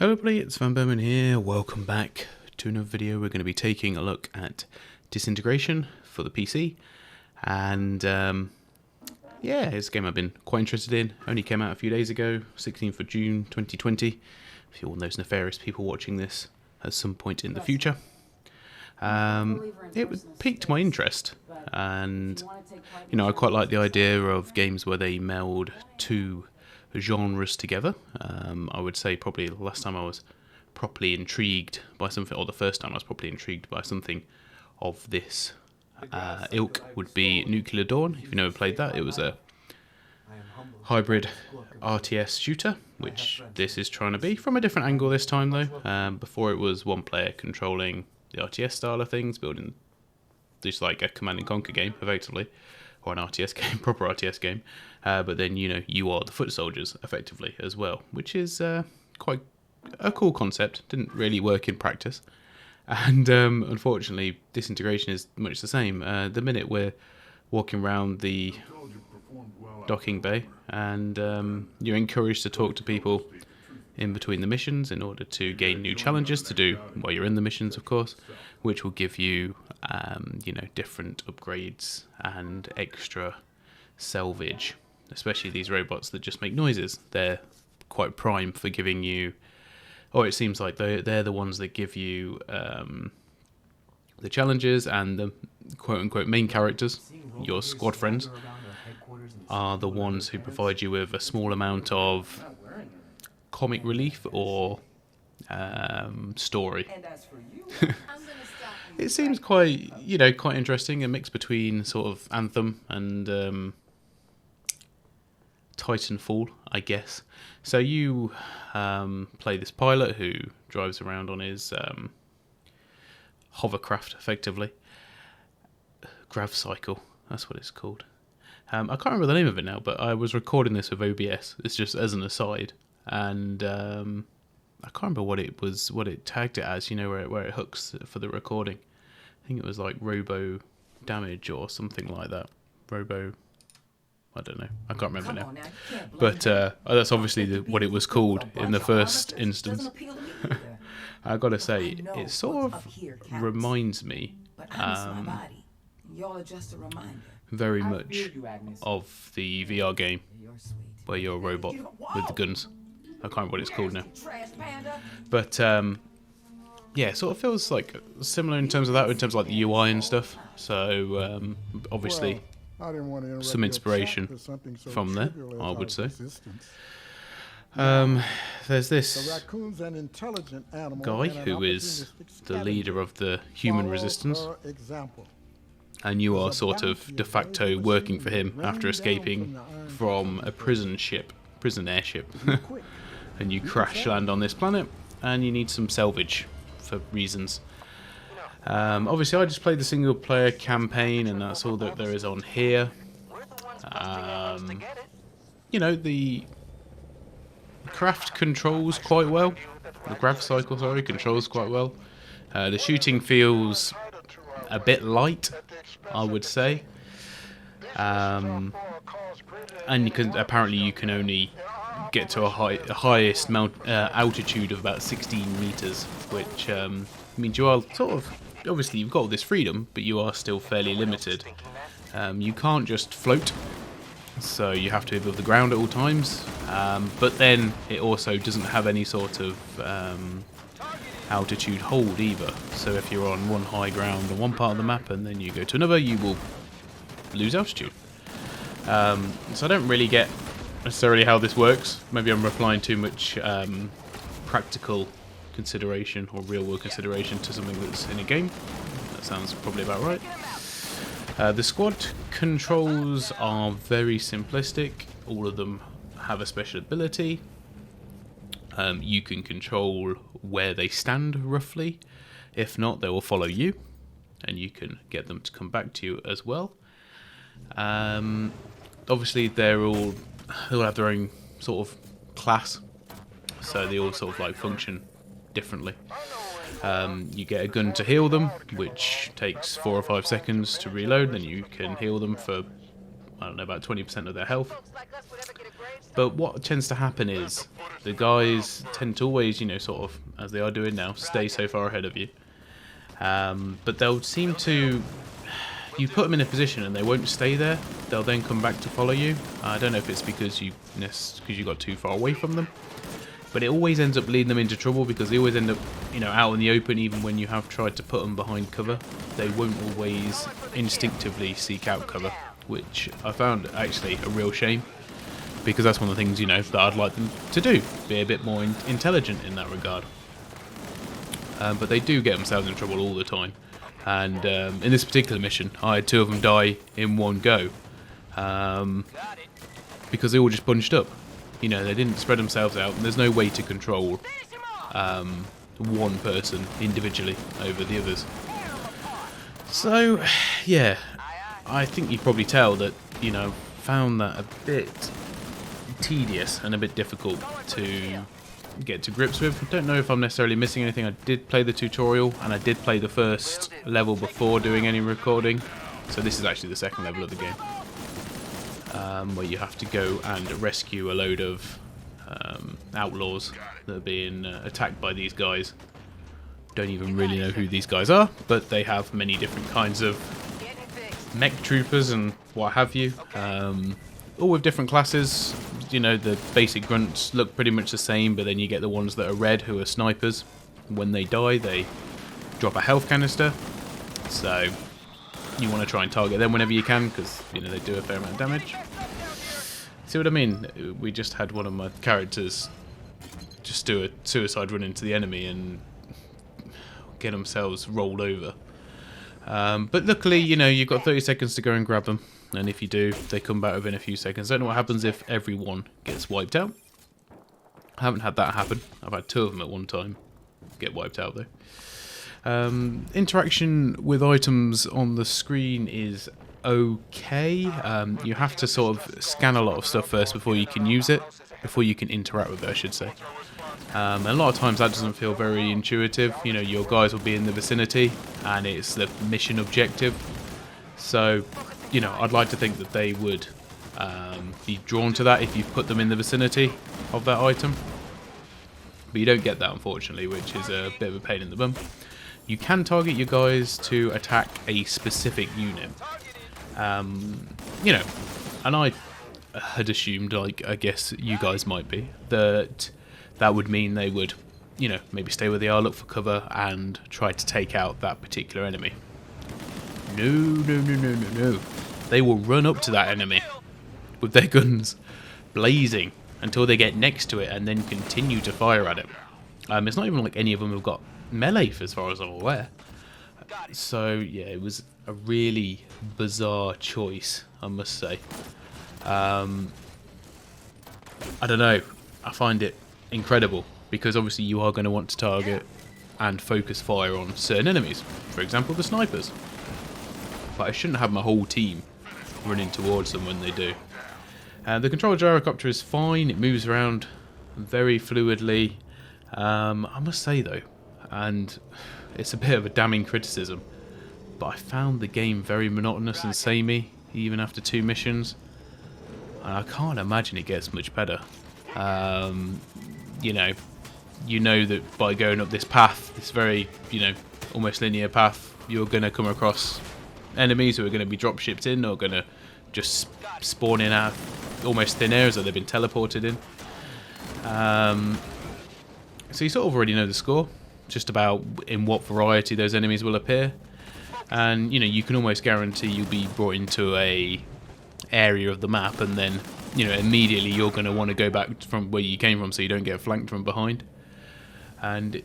Hello everybody, it's vanburman here. Welcome back to another video. We're going to be taking a look at Disintegration for the PC. And yeah, it's a game I've been quite interested in. Only came out a few days ago, 16th of June 2020. If you're one of those nefarious people watching this at some point in the future. It piqued my interest. And, you know, I quite like the idea of games where they meld two genres together. I would say probably the last time I was properly intrigued by something, or the first time I was properly intrigued by something of this ilk would be Nuclear Dawn. If you've never played that, it was a hybrid RTS shooter, which this is trying to be, from a different angle this time though. Before it was one player controlling the RTS style of things, building just like a Command and Conquer game, effectively, or an RTS game, proper RTS game. But then, you know, you are the foot soldiers, effectively, as well, which is quite a cool concept. Didn't really work in practice. And unfortunately, Disintegration is much the same. The minute we're walking around the docking bay, and you're encouraged to talk to people in between the missions in order to gain new challenges to do while you're in the missions, of course, which will give you, you know, different upgrades and extra salvage, especially these robots that just make noises. They're quite prime for giving you, or it seems like they're the ones that give you the challenges, and the quote-unquote main characters, your squad friends, are the ones who provide you with a small amount of comic relief or story. It seems quite, you know, quite interesting, a mix between sort of Anthem and Titanfall, I guess. So you play this pilot who drives around on his hovercraft, effectively. Grav Cycle, that's what it's called. I can't remember the name of it now, but I was recording this with OBS. It's just as an aside. And I can't remember what it tagged it as, you know, where it hooks for the recording. I think it was like Robo Damage or something like that. I don't know. I can't remember now. But that's obviously what it was called in the first instance. I gotta say, it sort of reminds me very much of the VR game where you're a robot with the guns. I can't remember what it's called now. But yeah, it sort of feels like similar in terms of that, in terms of like the UI and stuff. So obviously some inspiration from there, I would say. There's this guy who is the leader of the human resistance, and you are sort of de facto working for him after escaping from a prison airship. And you crash land on this planet, and you need some salvage for reasons. Obviously, I just played the single player campaign, and that's all that there is on here. You know, the craft controls quite well. The grav cycle, sorry, controls quite well. The shooting feels a bit light, I would say. And apparently you can only get to a highest altitude of about 16 meters, which means you are sort of, obviously you've got all this freedom, but you are still fairly limited. You can't just float, so you have to be above the ground at all times, but then it also doesn't have any sort of altitude hold either. So if you're on one high ground on one part of the map and then you go to another, you will lose altitude. So I don't really get necessarily how this works. Maybe I'm applying too much practical consideration or real world consideration to something that's in a game. That sounds probably about right. The squad controls are very simplistic. All of them have a special ability. You can control where they stand roughly. If not, they will follow you, and you can get them to come back to you as well. Obviously, they'll have their own sort of class, so they all sort of like function differently. You get a gun to heal them, which takes 4 or 5 seconds to reload. Then you can heal them for, I don't know, about 20% of their health. But what tends to happen is the guys tend to always, you know, sort of, as they are doing now, stay so far ahead of you. But they'll seem to... You put them in a position and they won't stay there. They'll then come back to follow you. I don't know if it's because you got too far away from them. But it always ends up leading them into trouble because they always end up, you know, out in the open even when you have tried to put them behind cover. They won't always instinctively seek out cover, which I found actually a real shame. Because that's one of the things, you know, that I'd like them to do. Be a bit more intelligent in that regard. But they do get themselves in trouble all the time. And in this particular mission, I had 2 of them die in one go. Because they all just bunched up. You know, they didn't spread themselves out. And there's no way to control one person individually over the others. So, yeah. I think you probably tell that, you know, found that a bit tedious and a bit difficult to get to grips with. I don't know if I'm necessarily missing anything. I did play the tutorial and I did play the first level before doing any recording, so this is actually the second level of the game, where you have to go and rescue a load of outlaws that are being attacked by these guys. Don't even really know who these guys are, but they have many different kinds of mech troopers and what have you, all with different classes. You know, the basic grunts look pretty much the same, but then you get the ones that are red who are snipers. When they die, they drop a health canister, so you want to try and target them whenever you can, because, you know, they do a fair amount of damage. See what I mean? We just had one of my characters just do a suicide run into the enemy and get themselves rolled over. But luckily, you know, you've got 30 seconds to go and grab them. And if you do, they come back within a few seconds. I don't know what happens if everyone gets wiped out. I haven't had that happen. I've had 2 of them at one time get wiped out, though. Interaction with items on the screen is okay. You have to sort of scan a lot of stuff first before you can use it. Before you can interact with it, I should say. And a lot of times that doesn't feel very intuitive. You know, your guys will be in the vicinity and it's the mission objective. So, you know, I'd like to think that they would be drawn to that if you put them in the vicinity of that item. But you don't get that, unfortunately, which is a bit of a pain in the bum. You can target your guys to attack a specific unit. You know, and I had assumed, like, I guess you guys might be, that would mean they would, you know, maybe stay where they are, look for cover, and try to take out that particular enemy. No. They will run up to that enemy with their guns blazing until they get next to it and then continue to fire at it. It's not even like any of them have got melee, as far as I'm aware. So, yeah, it was a really bizarre choice, I must say. I don't know. I find it incredible because obviously you are going to want to target and focus fire on certain enemies. For example, the snipers. But I shouldn't have my whole team running towards them when they do. The control gyrocopter is fine. It moves around very fluidly. I must say though, and it's a bit of a damning criticism, but I found the game very monotonous and samey even after 2 missions. And I can't imagine it gets much better. You know that by going up this path, this very, you know, almost linear path, you're going to come across enemies who are going to be drop shipped in or going to just spawn in out almost thin air as though they've been teleported in. So you sort of already know the score, just about in what variety those enemies will appear. And, you know, you can almost guarantee you'll be brought into a area of the map and then, you know, immediately you're going to want to go back from where you came from so you don't get flanked from behind. And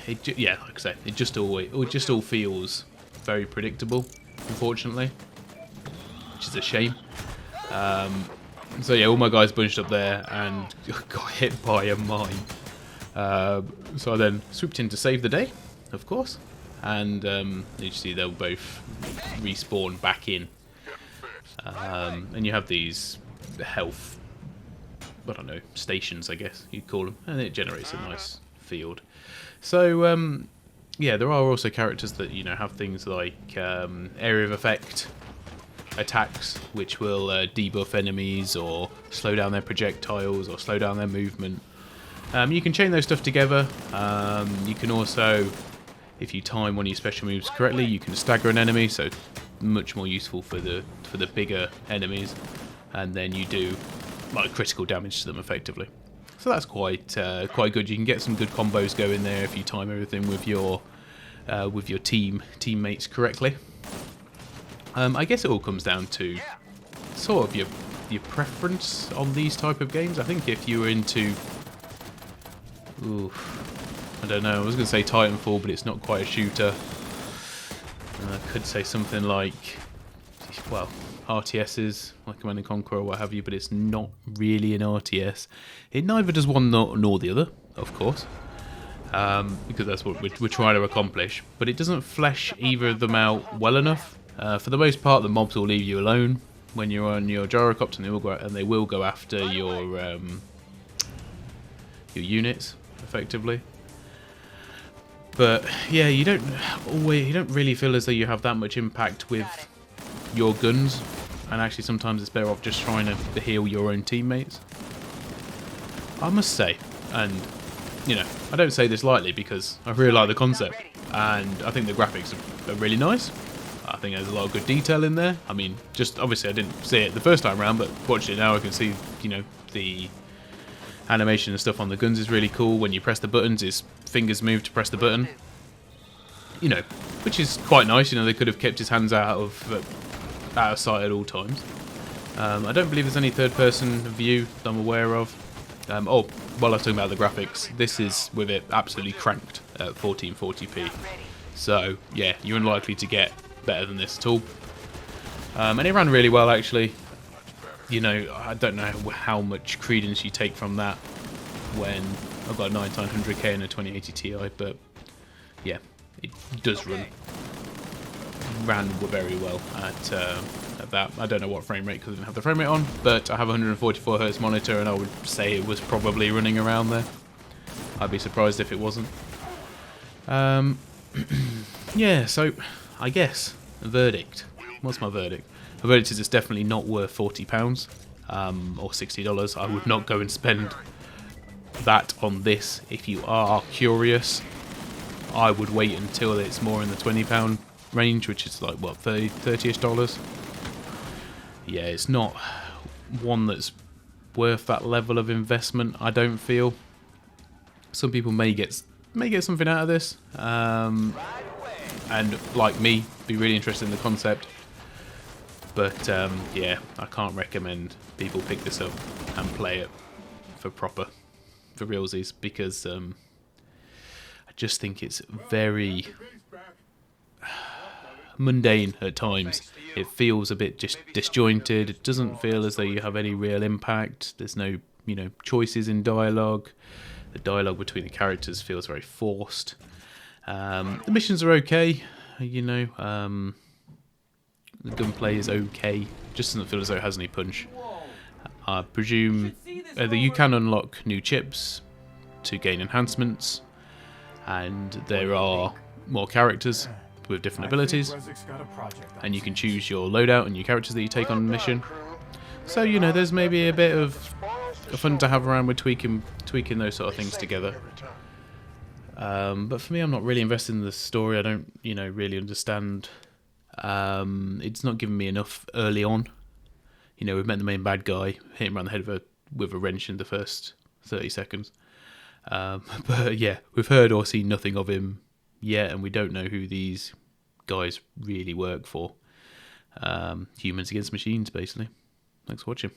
yeah, like I say, it just all feels very predictable, unfortunately, which is a shame. So yeah, all my guys bunched up there and got hit by a mine. So I then swooped in to save the day, of course, and you see they'll both respawn back in. And you have these health, I don't know, stations, I guess you'd call them, and it generates a nice field. So yeah, there are also characters that, you know, have things like area of effect, attacks which will debuff enemies or slow down their projectiles or slow down their movement. You can chain those stuff together. You can also, if you time one of your special moves correctly, you can stagger an enemy, so much more useful for the bigger enemies, and then you do like critical damage to them effectively. So that's quite good. You can get some good combos going there if you time everything with your teammates correctly. I guess it all comes down to sort of your preference on these type of games. I think if you were into, I don't know, I was going to say Titanfall, but it's not quite a shooter. I could say something like, well, RTSs, like Command & Conquer or what have you, but it's not really an RTS. It neither does one nor the other, of course, because that's what we're trying to accomplish. But it doesn't flesh either of them out well enough. For the most part, the mobs will leave you alone when you're on your gyrocopter, and they will go after your units effectively. But yeah, you don't really feel as though you have that much impact with your guns, and actually sometimes it's better off just trying to heal your own teammates. I must say, and you know, I don't say this lightly because I really like the concept, and I think the graphics are really nice. I think there's a lot of good detail in there. I mean, just obviously I didn't see it the first time around, but watching it now I can see, you know, the animation and stuff on the guns is really cool. When you press the buttons, his fingers move to press the button. You know, which is quite nice. You know, they could have kept his hands out of sight at all times. I don't believe there's any third-person view that I'm aware of. Oh, while I was talking about the graphics, this is with it absolutely cranked at 1440p. So yeah, you're unlikely to get better than this at all. And it ran really well actually. You know, I don't know how much credence you take from that when I've got a 9900K and a 2080 Ti, but yeah, it does ran very well at that. I don't know what frame rate because I didn't have the frame rate on, but I have a 144Hz monitor and I would say it was probably running around there. I'd be surprised if it wasn't. Yeah, so I guess a verdict. What's my verdict? The verdict is it's definitely not worth £40 or $60. I would not go and spend that on this. If you are curious, I would wait until it's more in the £20 range, which is like what, 30-ish dollars. Yeah, it's not one that's worth that level of investment, I don't feel. Some people may get something out of this, and like me, be really interested in the concept. But yeah, I can't recommend people pick this up and play it for realsies, because I just think it's very mundane at times. It feels a bit just disjointed. It doesn't feel as though you have any real impact. There's no, you know, choices in dialogue. The dialogue between the characters feels very forced. The missions are okay, you know. The gunplay is okay. Just doesn't feel as though it has any punch. I presume you can unlock new chips to gain enhancements, and there are more characters with different abilities, and you can choose your loadout and your characters that you take on mission. So, you know, there's maybe a bit of fun to have around with tweaking those sort of things together. But for me, I'm not really invested in the story. I don't, you know, really understand. It's not giving me enough early on. You know, we've met the main bad guy, hit him around the head with a wrench in the first 30 seconds. But yeah, we've heard or seen nothing of him yet, and we don't know who these guys really work for. Humans against machines, basically. Thanks for watching.